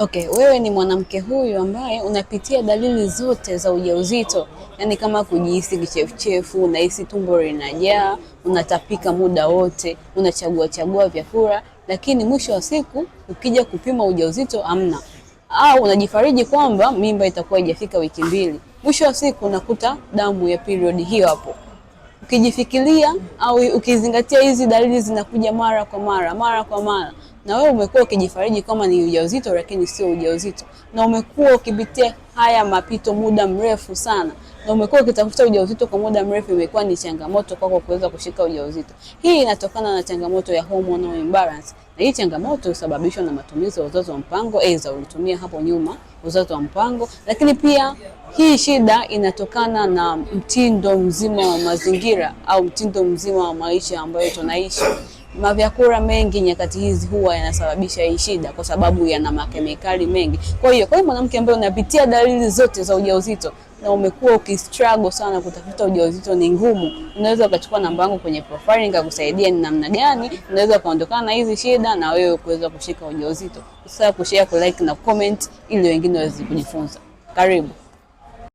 Okay, wewe ni mwanamke huyu ambaye unapitia dalili zote za ujauzito, yaani kama kujihisi kichefuchefu, unahisi tumbo linajaa, unatapika muda wote, unachagua vyakula, lakini mwisho wa siku ukija kupima ujauzito hamna. Au unajifariji kwamba mimba itakuwa haijafika wiki 2. Mwisho wa siku unakuta damu ya period hiyo hapo. Ukijifikiria au ukizingatia hizi dalili zinakuja mara kwa mara, na wewe umekuwa ukijifariji kama ni ujauzito lakini sio ujauzito, na umekuwa ukipitia haya mapito muda mrefu sana, na umekuwa ukitafuta ujauzito kwa muda mrefu, imekuwa ni changamoto kwako kuweza kushika ujauzito. Hii inatokana na changamoto ya hormonal imbalance, na hii changamoto husababishwa na matumizi ya uzazi wa mpango, aidha ulitumia hapo nyuma uzazi wa mpango, lakini pia hii shida inatokana na mtindo mzima wa mazingira au mtindo mzima wa maisha ambayo tunaishi. Mavyakula mengi nyakati hizi huwa yanasababisha hii shida kwa sababu yana makemikali mengi. Kwa hiyo mwanamke ambaye unapitia dalili zote za ujauzito na umekuwa ukistruggle sana kutafuta ujauzito, ni ngumu, unaweza ukachukua namba yangu kwenye profile nikakusaidia ni namna gani unaweza kuondokana na hizi shida na wewe kuweza kushika ujauzito. Usisahau kushare, kulike na comment ili wengine waweze kujifunza. Karibu.